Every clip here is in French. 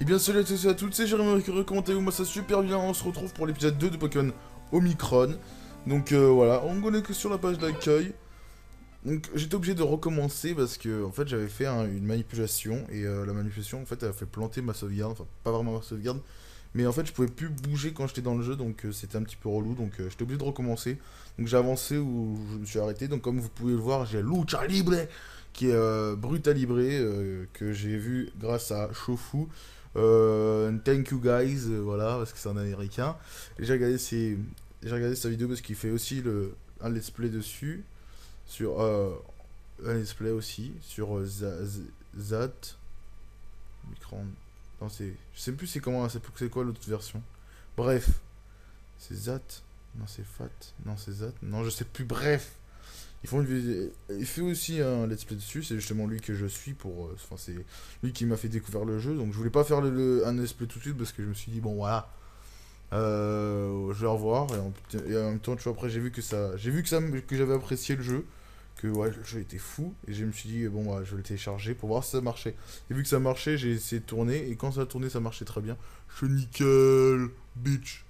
Et bien salut à tous et à toutes, c'est Jérémy, comment allez-vous? Moi ça super bien, on se retrouve pour l'épisode 2 de Pokémon Omicron. Donc voilà, on connaît que sur la page d'accueil. Donc j'étais obligé de recommencer parce que en fait j'avais fait une manipulation et la manipulation en fait elle a fait planter ma sauvegarde, enfin pas vraiment ma sauvegarde, mais en fait je pouvais plus bouger quand j'étais dans le jeu donc c'était un petit peu relou donc j'étais obligé de recommencer. Donc j'ai avancé où je me suis arrêté, donc comme vous pouvez le voir j'ai Lucha Libre qui est Brutal Libre que j'ai vu grâce à Shofu. Thank you guys, voilà parce que c'est un américain. Et j'ai regardé sa vidéo parce qu'il fait aussi un let's play dessus sur un let's play aussi sur Zat Micron. Non, je sais plus c'est quoi l'autre version. Bref, c'est Zat. Non, c'est Fat. Non, c'est Zat. Non, je sais plus. Bref, il fait aussi un let's play dessus. C'est justement lui que je suis pour. Enfin, c'est lui qui m'a fait découvrir le jeu. Donc, je voulais pas faire un let's play tout de suite parce que je me suis dit bon voilà. Je vais revoir et en même temps tu vois après que j'avais apprécié le jeu, que ouais le jeu était fou et je me suis dit bon bah, je vais le télécharger pour voir si ça marchait. Et vu que ça marchait, j'ai essayé de tourner et quand ça a tourné ça marchait très bien. Je suis nickel bitch.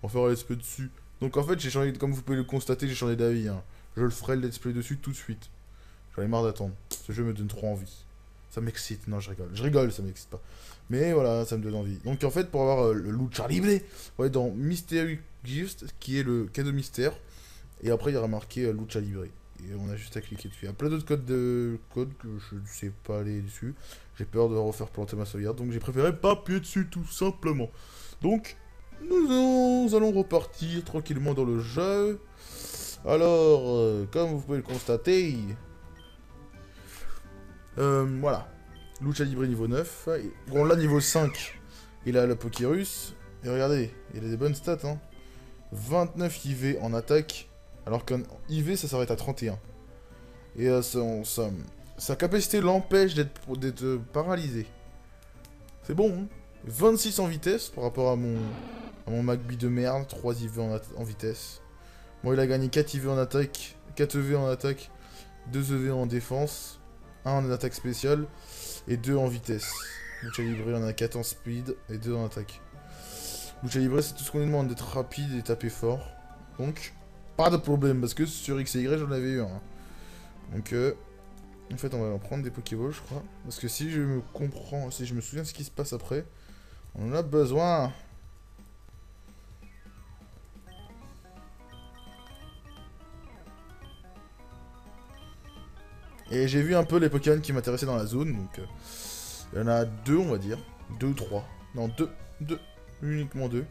On va faire un let's play dessus. Donc en fait j'ai changé, comme vous pouvez le constater, j'ai changé d'avis hein. Je le ferai le let's play dessus tout de suite. J'en ai marre d'attendre. Ce jeu me donne trop envie. Ça m'excite. Non, je rigole. Je rigole, ça m'excite pas. Mais voilà, ça me donne envie. Donc en fait, pour avoir le Lucha Libre, ouais, dans Mystery Gift, qui est le cadeau mystère, et après il y aura marqué Lucha Libre. Et on a juste à cliquer dessus. Il y a plein d'autres codes que je ne sais pas aller dessus. J'ai peur de refaire planter ma sauvegarde, donc j'ai préféré pas appuyer dessus tout simplement. Donc, nous allons repartir tranquillement dans le jeu. Alors, comme vous pouvez le constater, voilà. Lucha Libre niveau 9. Bon, là, niveau 5, il a le Pokérus. Et regardez, il a des bonnes stats. Hein. 29 IV en attaque. Alors qu'un IV, ça s'arrête à 31. Et sa capacité l'empêche d'être paralysé. C'est bon, hein. 26 en vitesse par rapport à mon Magby de merde. 3 IV en vitesse. Bon, il a gagné 4 IV en attaque. 4 EV en attaque. 2 EV en défense. 1 en attaque spéciale. Et 2 en vitesse. Lucha Libre, on a 4 en speed et 2 en attaque. Lucha Libre, c'est tout ce qu'on lui demande, d'être rapide et taper fort. Donc, pas de problème, parce que sur X et Y, j'en avais eu un. Hein. Donc, en fait, on va en prendre des Pokéballs, je crois. Parce que si je me comprends, si je me souviens de ce qui se passe après, on en a besoin. Et j'ai vu un peu les Pokémon qui m'intéressaient dans la zone, donc il y en a 2, on va dire. 2 ou 3. Non, 2. 2. Uniquement 2.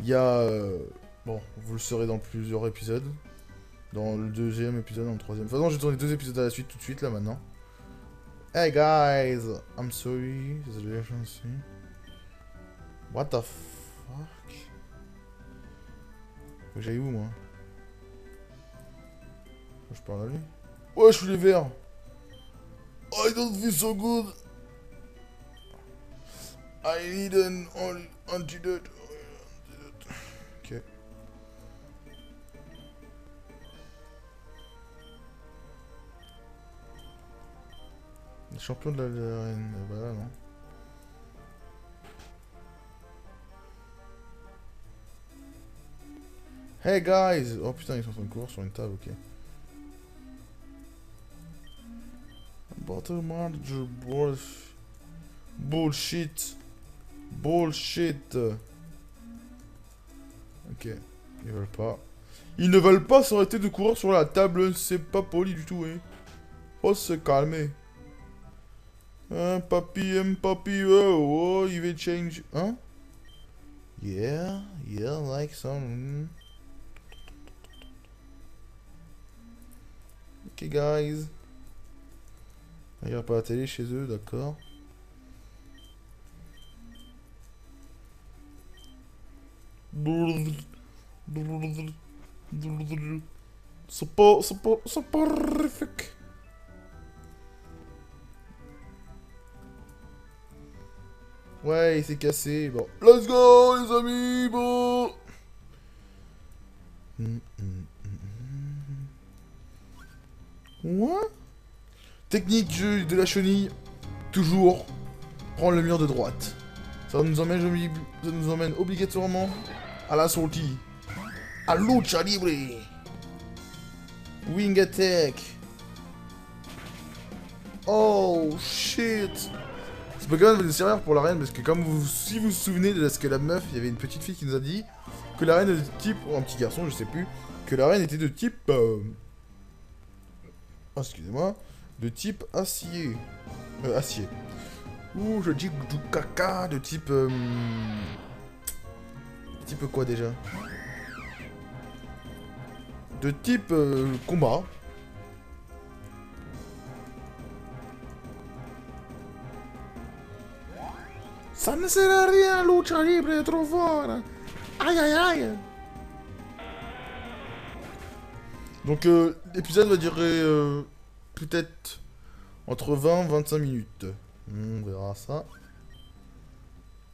Il y a... bon, vous le saurez dans plusieurs épisodes. Dans le deuxième épisode, dans le troisième. De toute façon, j'ai tourné 2 épisodes à la suite, tout de suite, là, maintenant. Hey, guys! I'm sorry. What the fuck? Faut que j'aille où, moi? Faut que je parle à lui? Ouais, je suis les verts! I don't feel so good! I need an antidote. Ok. Les champions de l'arène, voilà, non. Hey guys! Oh putain, ils sont en train de courir sur une table, ok. Bottom bullshit. Bullshit. Ok, ils veulent pas. Ils ne veulent pas s'arrêter de courir sur la table, c'est pas poli du tout, hein. Faut se calmer. Hein, papi, oh, il va change. Hein? Yeah, like some. Ok, guys. Il regarde pas la télé chez eux, d'accord. C'est pas horrifique. Ouais, il s'est cassé. Bon, let's go, les amis. Bon. Ouais. Technique jeu de la chenille. Toujours prendre le mur de droite. Ça nous emmène obligatoirement à la sortie. À lucha libre. Wing attack. Oh shit. Ce Pokémon va nous servir pour l'arène parce que comme si vous vous souvenez de ce que la meuf, il y avait une petite fille qui nous a dit que l'arène était de type, ou un petit garçon, je sais plus, que l'arène était de type, oh, excusez-moi, de type acier. Acier. Ouh, je dis du caca de type, type quoi déjà? De type combat. Ça ne sert à rien, lucha libre est trop fort. Aïe aïe aïe. Donc l'épisode va durer peut-être entre 20 et 25 minutes. On verra ça.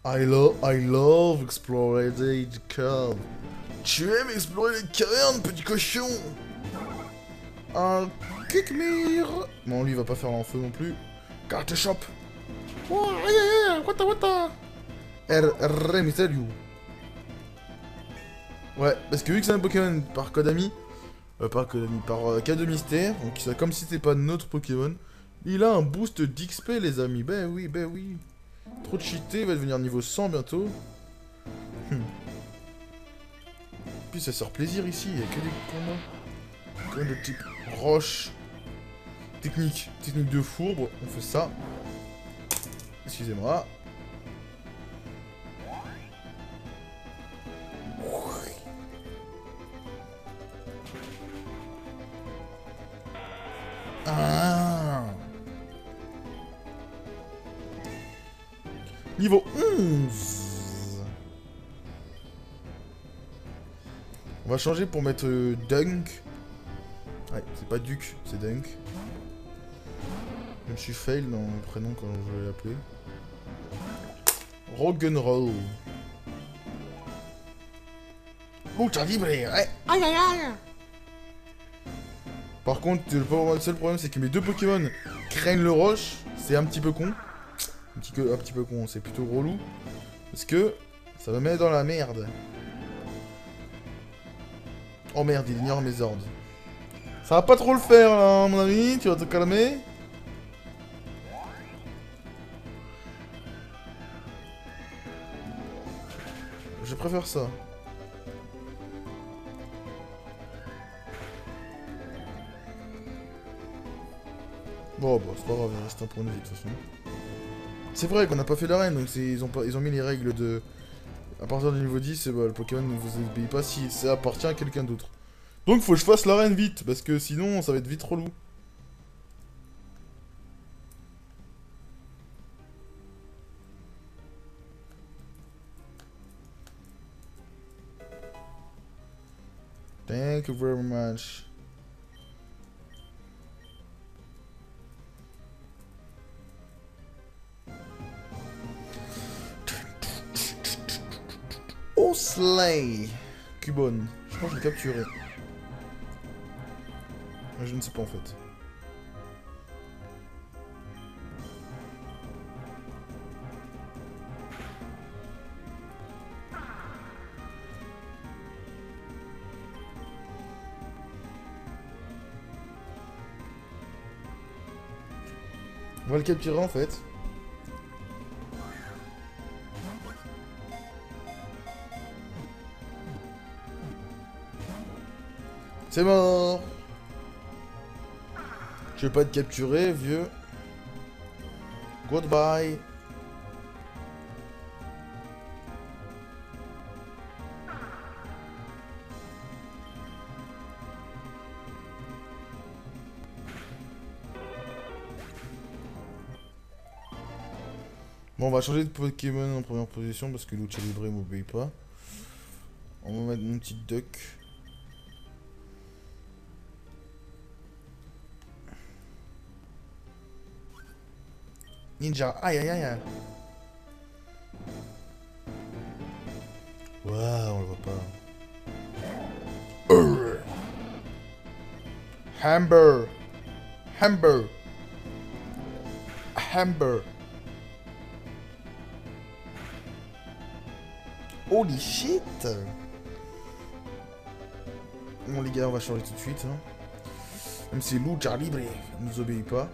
I love explorer the caves. Tu aimes explorer les cavernes, petit cochon? Un kick-mir. Bon, lui, il va pas faire l'enfeu non plus. Carte shop. Oh, aïe aïe aïe, wata. Mystérieux. Ouais, parce que vu que c'est un Pokémon par Kodami, par cas de mystère, donc c'est comme si c'était pas notre Pokémon, il a un boost d'XP, les amis. Ben oui, ben oui. Trop cheaté, il va devenir niveau 100 bientôt. Puis ça sort plaisir ici, il y a que des combats. Combats de type roche. Technique de fourbe, on fait ça. Excusez-moi. Ah. Niveau 11. On va changer pour mettre Dunk. Ouais, c'est pas Duke, c'est Dunk. Je me suis fail dans le prénom quand je l'ai appelé. Rock'n'Roll. Lucha libre, ouais. Aïe aïe aïe. Par contre, le seul problème, c'est que mes deux Pokémon craignent le roche. C'est un petit peu con. Un petit peu con, c'est plutôt relou. Parce que ça me met dans la merde. Oh merde, il ignore mes ordres. Ça va pas trop le faire, là, mon ami. Tu vas te calmer. Je préfère ça. Bon, bah, c'est pas grave, il reste un point de vie, de toute façon. C'est vrai qu'on n'a pas fait l'arène, donc ils ont mis les règles de... À partir du niveau 10, bah, le Pokémon ne vous obéit pas si ça appartient à quelqu'un d'autre. Donc faut que je fasse l'arène vite, parce que sinon ça va être vite relou. Thank you very much. Osley. Cubone. Je pense que je l'ai capturé. Je ne sais pas en fait. On va le capturer en fait. C'est mort. Je vais pas être capturé, vieux. Goodbye. Bon, on va changer de Pokémon en première position parce que Lucha Libre m'obéit pas. On va mettre mon petit duck. Ninja, aïe aïe aïe. Waouh, on le voit pas. Hamber. Hamber. Hamber. Holy shit. Bon les gars, on va changer tout de suite. Hein. Même si Lucha Libre ne nous obéit pas.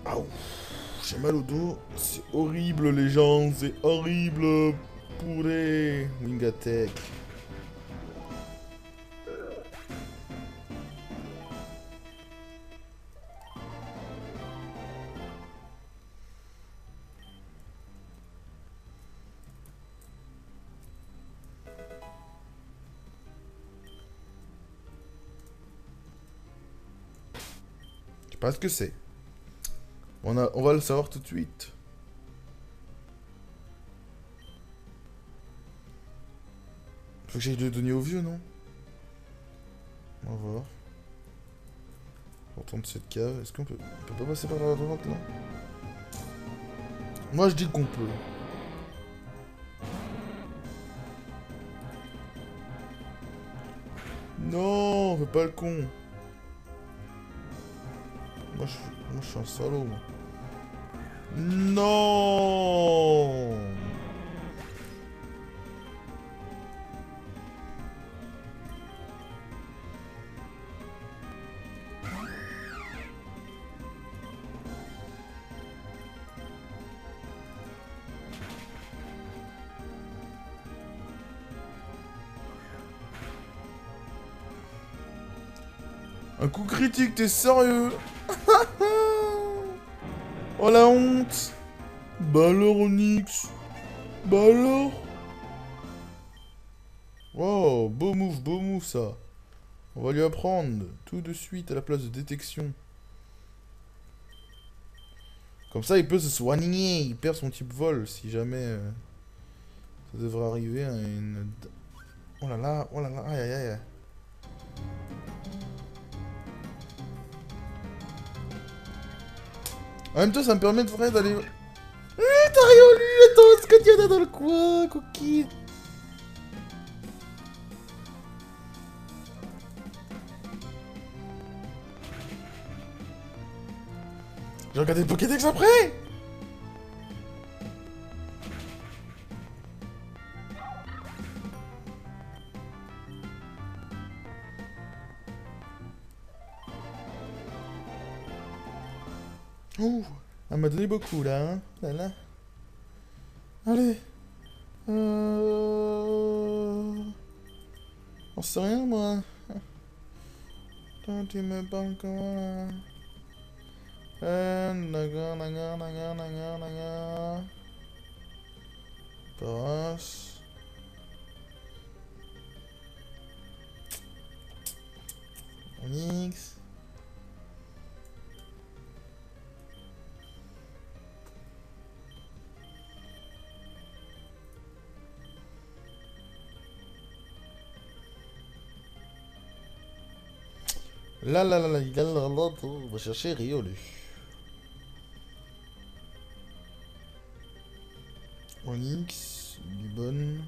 Aouh, j'ai mal au dos. C'est horrible les gens, c'est horrible. Purée. Wing Attack. Je sais pas ce que c'est. On va le savoir tout de suite. Faut que j'aille le donner au vieux, non? On va voir. Sortons de cette cave. Est-ce qu'on peut... On peut pas passer par la droite, là? Moi, je dis qu'on peut. Non, fais pas le con. Moi, je suis un salaud, moi. Non. Un coup critique, t'es sérieux? Oh la honte. Bah alors Onyx. Bah alors. Wow, beau move ça. On va lui apprendre tout de suite à la place de détection. Comme ça il peut se soigner, il perd son type vol si jamais ça devrait arriver à une... Oh là, aïe aïe aïe. En même temps ça me permet de vrai d'aller... T'as rien lu, attends, ce que tu as dans le coin, coquille. J'ai regardé le Pokédex après. Ouh, elle m'a donné beaucoup là, hein. Là, là. Allez. On sait rien moi. Toi tu me parles comment là? Naga. Paras. Onyx. Là, on va chercher Riolu. Onyx, Libon.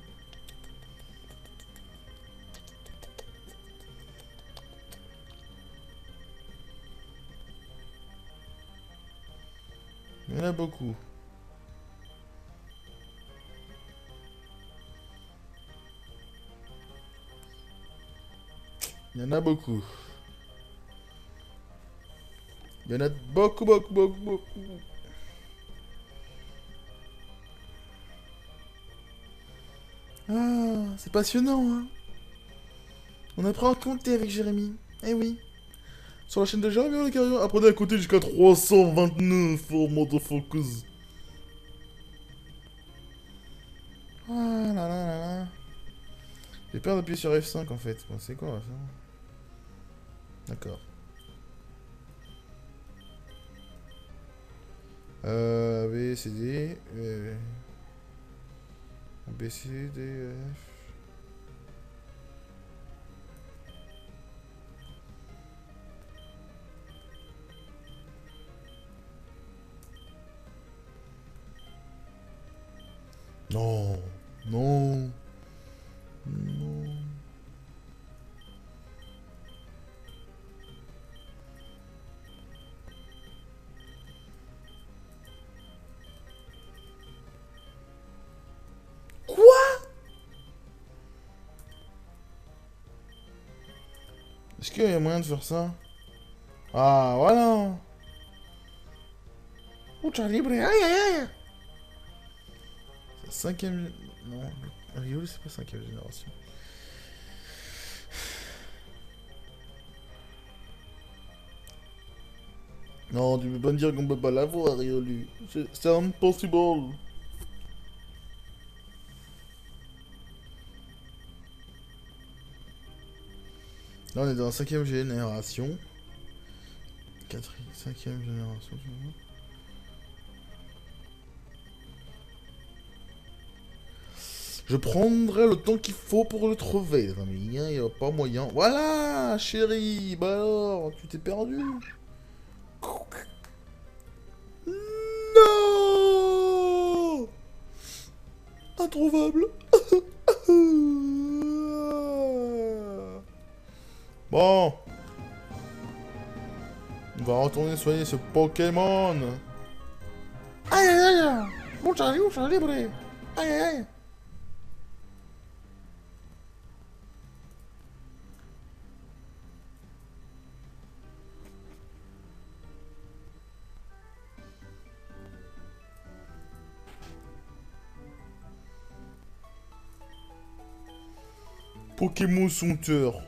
Il y en a beaucoup. Il y en a beaucoup. Il y en a beaucoup. Ah, c'est passionnant, hein. On apprend à compter avec Jérémy. Eh oui. Sur la chaîne de Jérémy, on est carrément. Apprenez à compter jusqu'à 329 for motherfuckers. Ah là là là là. J'ai peur d'appuyer sur F5 en fait. Bon, c'est quoi ça? D'accord. B, C, D. B, C, D, F. Non. Est-ce qu'il y a moyen de faire ça? Ah, voilà. Lucha libre, aïe aïe aïe. Cinquième... Non, Rio, c'est pas cinquième génération. Non, tu peux pas me dire qu'on peut pas l'avoir, Riolu. C'est impossible. Là, on est dans la cinquième génération. Cinquième génération, tu vois. Je prendrai le temps qu'il faut pour le trouver, les amis. Il n'y a pas moyen. Voilà, chérie. Bah alors, tu t'es perdu. Non. Introuvable. Bon. On va retourner soigner ce Pokémon. Aïe aïe aïe. Bon, j'arrive, libre. Aïe aïe aïe. Pokémon Sonteur.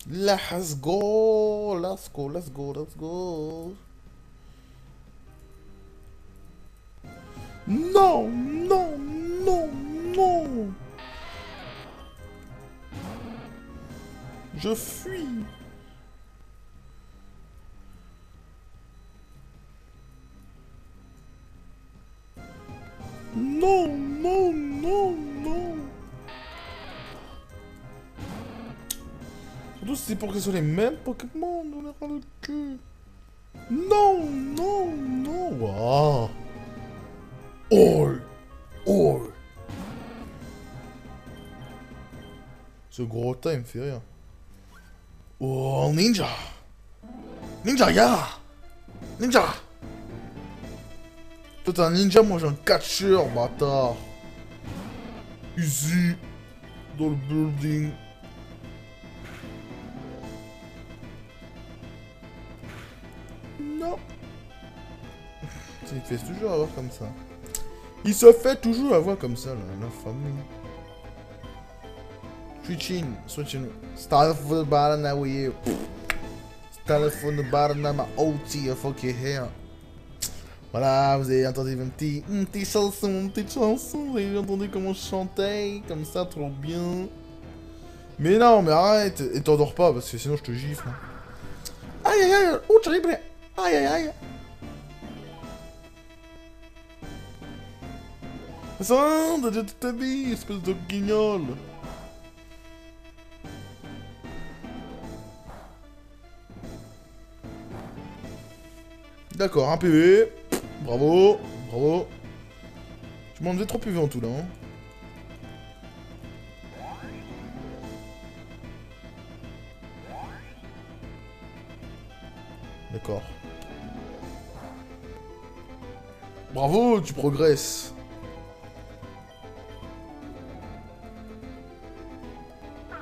Let's go, let's go, let's go, let's go. Non, non, non, non. Je fuis. Non, non, non, non. Surtout si c'est pour que ce soit les mêmes Pokémon, on est dans le cul. Non, non, non. Wow. Oh, oh. Ce gros tas, il me fait rire. Oh, ninja. Ninja, ya. Ninja. Toi, t'es un ninja, moi, j'ai un catcheur, bâtard. Ici, dans le building. Non. Il se fait toujours avoir comme ça. Il se fait toujours avoir comme ça, là, la famille. Switching. Start for the bottom, now we here. Start from the bottom, now my OT, fuck your hair. Voilà, vous avez entendu une petite chanson, vous avez entendu comment je chantais, comme ça, trop bien. Mais non, mais arrête, et t'endors pas, parce que sinon je te gifle. Hein. Aïe aïe aïe, oh j'arrive, aïe aïe aïe. Ça, t'as déjà toute ta vie, espèce de guignol. D'accord, un PV. Bravo, bravo. Tu m'en devais 3 PV en tout là. Hein. D'accord. Bravo, tu progresses.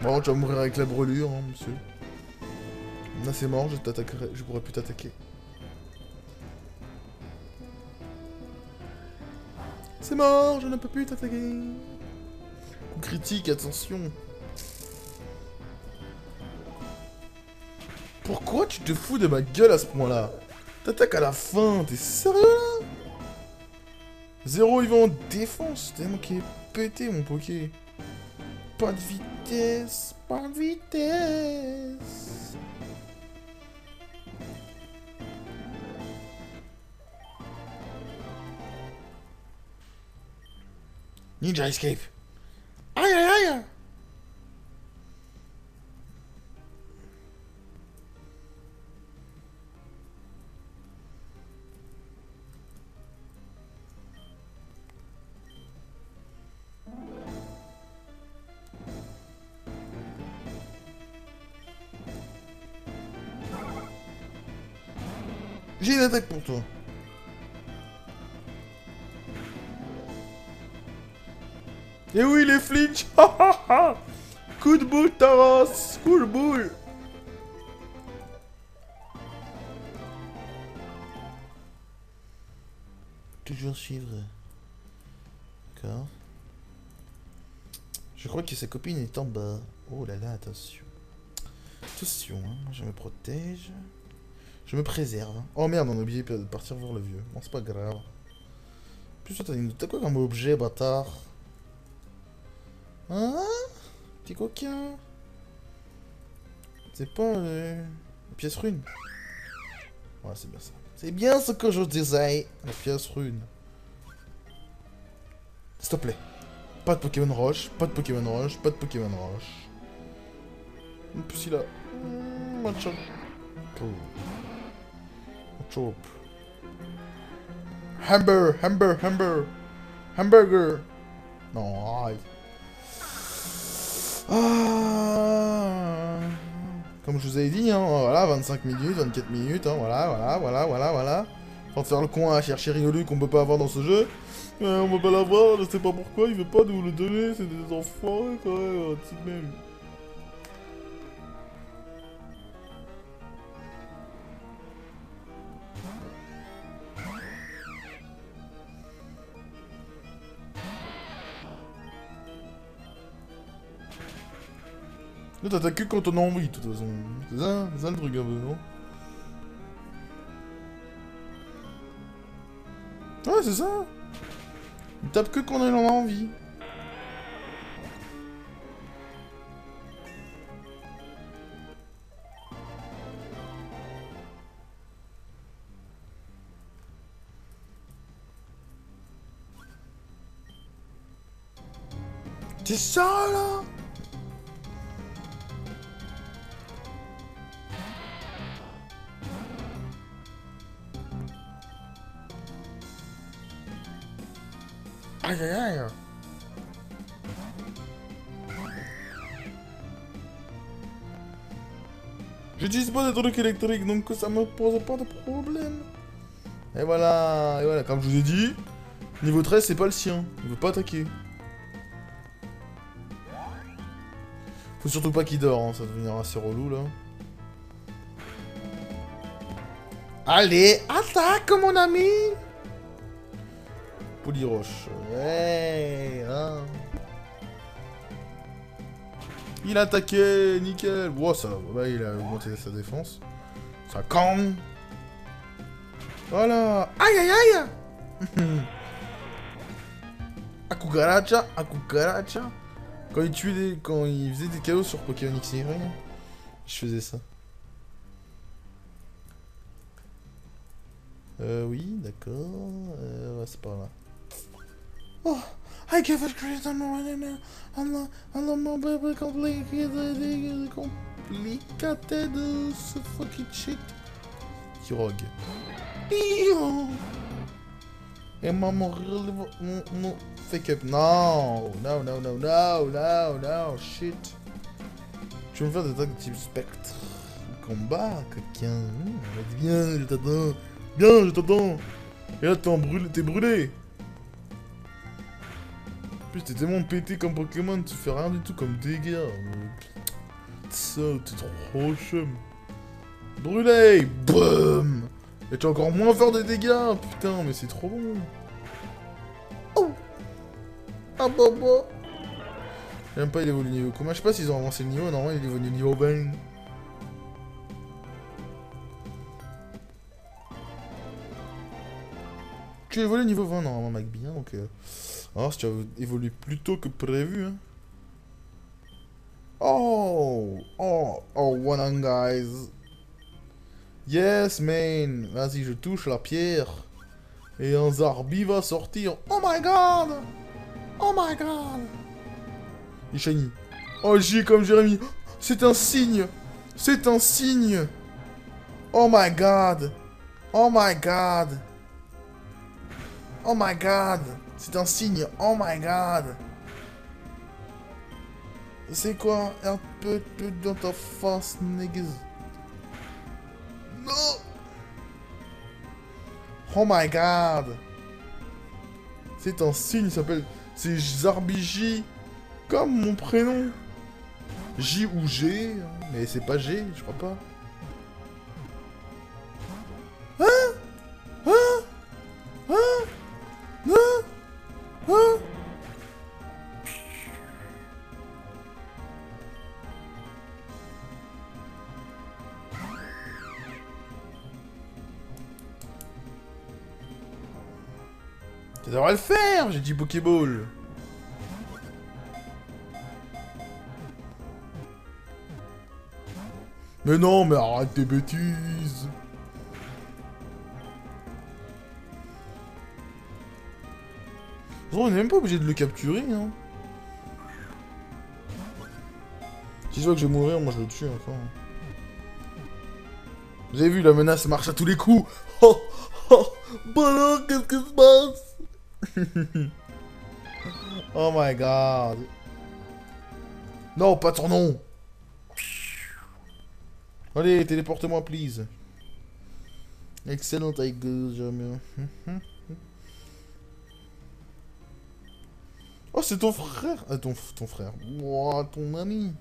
Bon, tu vas mourir avec la brûlure, hein, monsieur. Là, c'est mort, je pourrais plus t'attaquer. C'est mort, je ne peux plus t'attaquer. Coup critique, attention. Pourquoi tu te fous de ma gueule à ce point-là? T'attaques à la fin, t'es sérieux là? 0, il va en défense, tellement qu'il est pété mon Poké. Pas de vitesse, pas de vitesse. Ninja Escape. Aïe aïe aïe. J'ai une attaque pour toi. Et oui, les flinch. Coup de boule, Taros. Coup de boule. Toujours suivre. D'accord. Je crois que sa copine est en bas. Oh là là, attention. Attention, hein. Je me protège. Je me préserve. Hein. Oh merde, on a oublié de partir voir le vieux. Bon, c'est pas grave. Plus t'as quoi comme objet, bâtard? Hein? Petit coquin. C'est pas une pièce rune. Ouais, c'est bien ça. C'est bien ce que je disais. La pièce rune. S'il te plaît. Pas de Pokémon Roche, pas de Pokémon Roche, pas de Pokémon Roche. En plus, il a... Machop. Machop. Hamburger. Non, arrête. Ah. Comme je vous avais dit, hein, voilà, 25 minutes, 24 minutes, hein, voilà. Sans faire le con à chercher Riolu qu'on peut pas avoir dans ce jeu. On peut pas l'avoir, je sais pas pourquoi, il veut pas nous le donner, c'est des enfants, quand même, tout de même. Là, t'attaques que quand on a envie, de toute façon. C'est ça le truc un peu, non? Ouais, c'est ça. Il tape que quand on en a envie. C'est ça, là? Aïe aïe aïe. J'utilise pas des trucs électriques, donc ça me pose pas de problème. Et voilà, comme je vous ai dit, niveau 13, c'est pas le sien. Il veut pas attaquer. Faut surtout pas qu'il dort, hein, ça va devenir assez relou, là. Allez, attaque, mon ami! Poliroche. Ouais, hein. Il a attaqué, nickel. Wow, ça, bah, il a augmenté sa défense. Ça camp. Voilà. Aïe, aïe, aïe. Akugaracha, Akugaracha. Quand il tuait des... Quand il faisait des KO sur Pokémon XY, je faisais ça. Oui, d'accord. Ouais, c'est par là. Oh, I give it credit on my baby complicated ce fucking shit. Kirog. Et maman mon fake up. Non, shit. Tu veux me faire des attaques de type spectre. Combat, coquin. Viens, je t'attends. Bien, je t'attends. Et là, t'es brûlé. En plus, t'es tellement pété comme Pokémon, tu fais rien du tout comme dégâts. Ça, t'es trop chum. Brûlé. Boum. Et tu vas encore moins faire de dégâts. Putain, mais c'est trop bon. Oh. Ah, bobo. J'aime pas, il évolue niveau comment. Je sais pas s'ils ont avancé le niveau. Normalement, il évolue niveau 20. Tu évolues niveau 20 normalement, mec, bien, donc... Alors, si tu as évolué plus tôt que prévu, hein. Oh, one on, guys. Yes, man. Vas-y, je touche la pierre. Et un Zarbi va sortir. Oh my god. Oh my god. Il est shiny. Oh, j'y ai comme Jérémy. C'est un signe. C'est un signe. Oh my god. Oh my god. Oh my god. C'est un signe. Oh my god. C'est quoi? Un peu dans ta face, niggas. Non. Oh my god. C'est un signe, il s'appelle... C'est Zarbiji. Comme mon prénom. J ou G. Mais c'est pas G, je crois pas. Hein? Hein? Hein? Non? Hein? Ça devrait le faire, j'ai dit Pokéball. Mais non, mais arrête tes bêtises. On n'est même pas obligé de le capturer, hein. Si je vois que je vais mourir, moi je le tue encore. Vous avez vu, la menace marche à tous les coups. Oh, oh, bon alors, qu'est-ce qui se passe? Oh my god. Non, pas ton nom. Allez, téléporte-moi, please. Excellent, Tiger, jamais. Oh, c'est ton frère. Ah, ton frère. Wow, ton ami.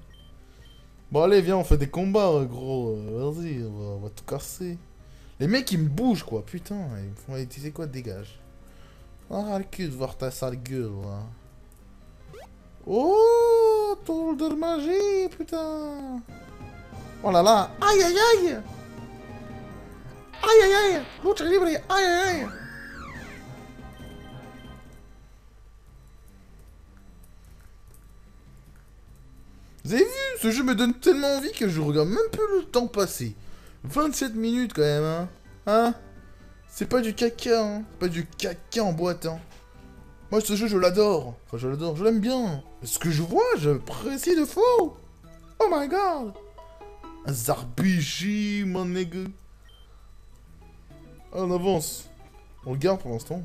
Bon, allez, viens, on fait des combats, gros. Vas-y, on va tout casser. Les mecs, ils me bougent, quoi. Putain, ils me font... Tu sais quoi, dégage. Ah, le cul de voir ta sale gueule, là. Oh, tour de magie, putain. Oh là là. Aïe, aïe, aïe. Aïe, aïe, aïe. Lucha libre. Aïe, aïe, aïe. Vous avez vu? Ce jeu me donne tellement envie que je regarde même plus le temps passer. 27 minutes, quand même, hein. Hein? C'est pas du caca, hein. C'est pas du caca en boîte, hein. Moi, ce jeu, je l'adore. Enfin, je l'adore, je l'aime bien. Ce que je vois, j'apprécie de fou. Oh my god. Un Zarbiji, mon nègre. Ah, on avance. On le garde pour l'instant.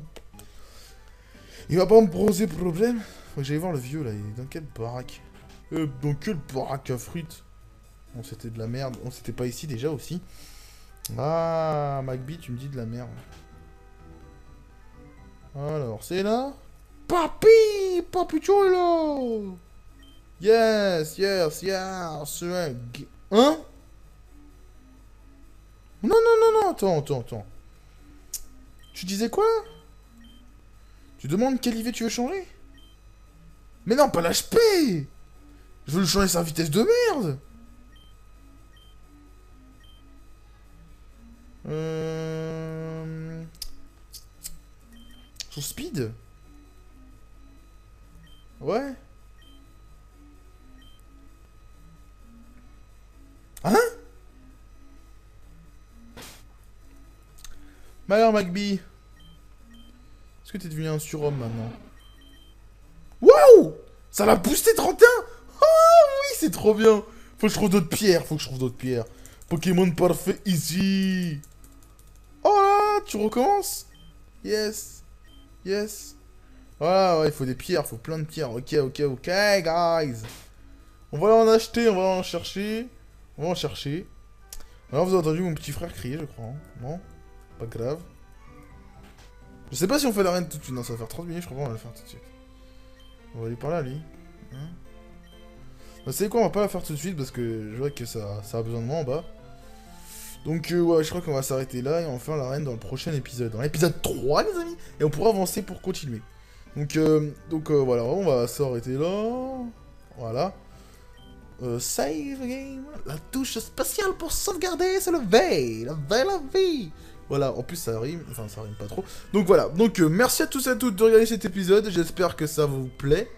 Il va pas me poser problème. Faut que j'aille voir le vieux, là. Il est dans quelle baraque? Dans quelle baraque à frites? Bon, c'était de la merde. On c'était pas ici, déjà, aussi. Ah, McBee, tu me dis de la merde. Alors, c'est là. Papi! Papichuelo! Yes, yes, yes! Hein? Non, non, non, non, attends. Tu disais quoi? Tu demandes quel IV tu veux changer? Mais non, pas l'HP! Je veux le changer sa vitesse de merde! Son speed? Ouais? Hein? Mais alors, McBee? Est-ce que t'es devenu un surhomme maintenant? Waouh! Ça l'a boosté 31! Oh oui, c'est trop bien! Faut que je trouve d'autres pierres, Pokémon parfait easy! Oh là, tu recommences? Yes. Yes. Voilà, ouais, il faut des pierres, il faut plein de pierres. Ok, guys. On va en acheter, on va en chercher. Alors, vous avez entendu mon petit frère crier, je crois. Hein. Non? Pas grave. Je sais pas si on fait l'arène tout de suite. Non, ça va faire 30 minutes, je crois pas qu'on va la faire tout de suite. On va lui parler à lui. Hein? Vous savez quoi, on va pas la faire tout de suite parce que je vois que ça a besoin de moi en bas. Donc ouais, je crois qu'on va s'arrêter là et on va faire l'arène dans le prochain épisode. Dans l'épisode 3, les amis. Et on pourra avancer pour continuer. Donc voilà, on va s'arrêter là. Voilà. Save game. La touche spéciale pour sauvegarder, c'est le V. Le V, la vie. Voilà, en plus ça rime. Enfin, ça rime pas trop. Donc voilà. Donc merci à tous et à toutes de regarder cet épisode. J'espère que ça vous plaît.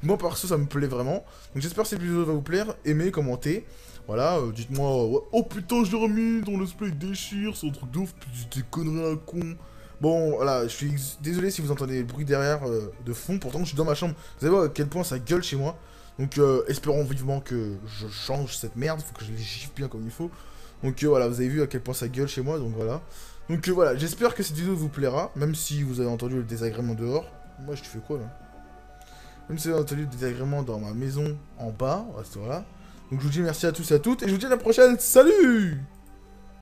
Moi, perso, ça me plaît vraiment. Donc j'espère que cet épisode va vous plaire. Aimez, commentez. Voilà, dites-moi, oh putain, Jérémy, ton let's play déchire, c'est un truc de ouf, des conneries à la con. Bon, voilà, je suis désolé si vous entendez le bruit derrière de fond, pourtant je suis dans ma chambre. Vous allez voir à quel point ça gueule chez moi. Donc espérons vivement que je change cette merde, faut que je les gifle bien comme il faut. Donc voilà, vous avez vu à quel point ça gueule chez moi, donc voilà. Donc voilà, j'espère que cette vidéo vous plaira, même si vous avez entendu le désagrément dehors. Moi, je fais quoi là? Même si vous avez entendu le désagrément dans ma maison en bas, voilà. Donc je vous dis merci à tous et à toutes, et je vous dis à la prochaine, salut!